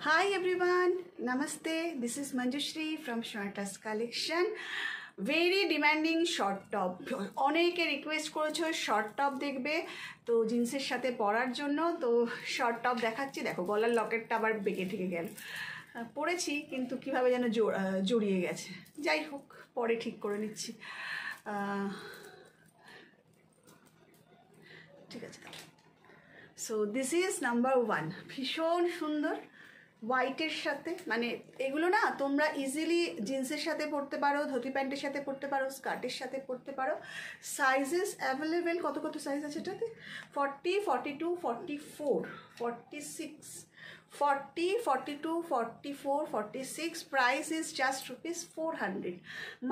Hi everyone, Namaste. This is Manjushri from Shortas Collection. Very demanding short top. অনেকে request করেছো short top দেখবে, তো জিন্সের সাথে পরার জন্য। তো শর্ট টপ দেখাচ্ছি। দেখো গলার লকেটটা আবার বেঁকে থেকে গেল, পরেছি কিন্তু কিভাবে যেন জড়িয়ে গেছে। যাই হোক, পরে ঠিক করে নিচ্ছি। ঠিক আছে। So this is number 1। ভীষণ সুন্দর হোয়াইটের সাথে, মানে এগুলো না তোমরা ইজিলি জিন্সের সাথে পরতে পারো, ধুতি প্যান্টের সাথে পরতে পারো, স্কার্টের সাথে পরতে পারো। সাইজেস অ্যাভেলেবেল, কত কত সাইজ আছে এটাতে? 40, 42, 44, 46, 40, 42, 44, 46। প্রাইস ইজ জাস্ট ₹400,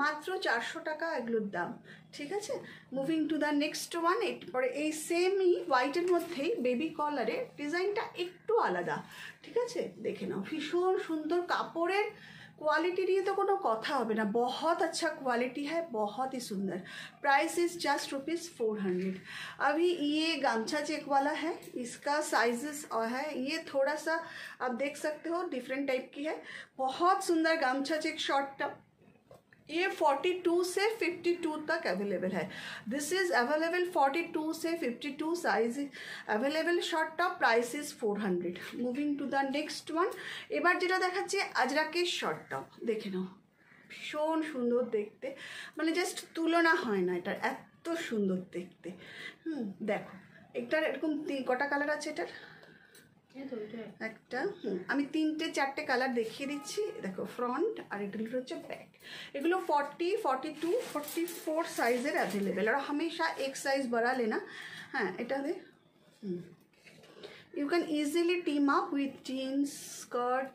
মাত্র 400 টাকা এগুলোর দাম। ঠিক আছে, moving to the next one. এরপরে এই সেমই হোয়াইটের মধ্যেই বেবি কলারে, ডিজাইনটা একটু আলাদা। ঠিক আছে, দেখে নাও। ভীষণ সুন্দর কাপড়ের क्वालिटी নিয়ে তো কোনো কথা হবে না, बहुत अच्छा क्वालिटी है, बहुत ही सुंदर। Price is just ₹400। अभी ये गमछा चेक वाला है, इसका साइजेस और है ये थोड़ा सा आप देख सकते हो डिफरेंट टाइप की है। बहुत सुंदर गमछा चेक शॉर्ट टॉप, ये 42 से 52 तक अवेलेबल है। दिस इज अवेलेबल 42 से 52 size available short top. Price is 400। Moving to the next one. এবার যেটা দেখাচ্ছি আজরাকের শর্ট টপ, দেখে নাও। ভীষণ সুন্দর দেখতে, মানে জাস্ট তুলনা হয় না, এটা এত সুন্দর দেখতে। দেখো এটার এরকম কটা কালার আছে এটার? একটা আমি 3টে 4টে কালার দেখিয়ে দিচ্ছি। দেখো ফ্রন্ট, আর এগুলো হচ্ছে ব্যাক। এগুলো 40, 42, 44 সাইজের অ্যাভেলেবেল। আর हमेशा एक साइज बड़ा लेना। हाँ এটা दे you can easily team up with jeans, skirt,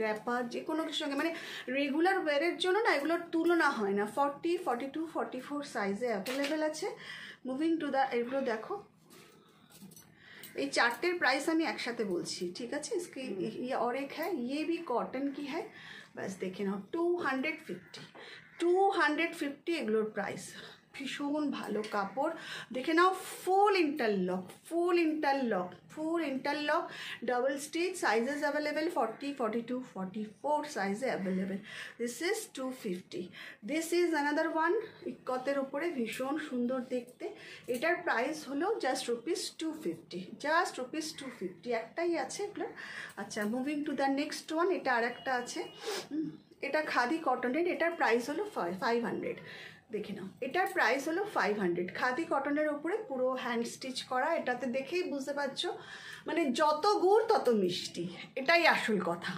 wrapper, যে কোনো কিছুর সঙ্গে, মানে রেগুলার ওয়ারের জন্য না এগুলোর তুলনা হয় না। 40, 42, 44 साइजे अवेलेबल আছে। মুভিং টু দ্য, এগুলো দেখো এই চারটের প্রাইস আমি একসাথে বলছি। ঠিক আছে, इसकी ये और एक है, ये भी कॉटन की है। बस देखे नाओ 250 এগুলোর প্রাইস। ভীষণ ভালো কাপড়, দেখে নাও। Full interlock, full interlock, full interlock, double stitch. Sizes available 40, 42, 44 সাইজে available. This is 250। This is another one, ইকতের ওপরে, ভীষণ সুন্দর দেখতে। এটার প্রাইস হলো জাস্ট ₹250, জাস্ট ₹250। একটাই আছে এগুলো। আচ্ছা, moving to the next one. এটা আর একটা আছে, এটা খাদি কটনের। এটার প্রাইস হলো 500। দেখে নাও, এটার প্রাইস হলো 500। খাদি কটনের উপরে পুরো হ্যান্ড স্টিচ করা। এটাতে দেখেই বুঝতে পারছো, মানে যত গুড় তত মিষ্টি, এটাই আসল কথা।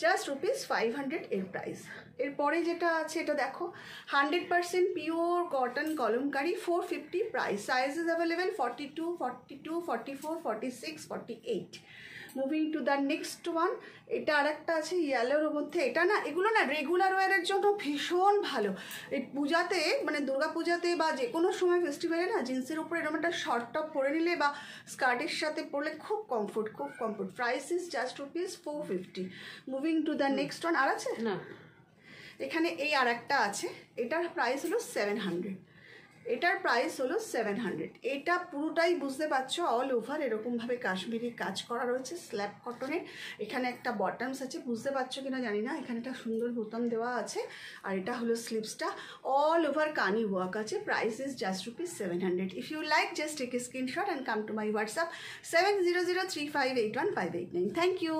জাস্ট ₹500 এর প্রাইস। এরপরে যেটা আছে এটা দেখো, 100% pure cotton kalamkari, 450 price. Sizes available 42, 42, 44, 46, 48। Moving to the next one. এটা আর একটা আছে ইয়েলোর মধ্যে। এটা না, এগুলো না রেগুলার ওয়ারের জন্য ভীষণ ভালো। এই পূজাতে, মানে দুর্গা পূজাতে বা যে কোনো সময় ফেস্টিভ্যালে না জিন্সের উপরে এরকম একটা শর্ট টপ পরে নিলে বা স্কার্টের সাথে পরলে খুব কমফোর্ট, খুব comfort. Price is just ₹450। Moving to the next one. আর আছে না, এখানে এই আর একটা আছে, এটার প্রাইস হলো 700। এটার প্রাইস হলো 700। এটা পুরোটাই বুঝতে পারছো অল ওভার এরকমভাবে কাশ্মীরি কাজ করা রয়েছে, স্ল্যাব কটনের। এখানে একটা বটমস আছে, বুঝতে পারছো কিনা জানি না, এখানে একটা সুন্দর বোতাম দেওয়া আছে। আর এটা হলো স্লিভসটা, অল ওভার কানি ওয়ার্ক আছে। Price is just ₹700। If you like just take a screenshot and come to my WhatsApp 7003581589। Thank you.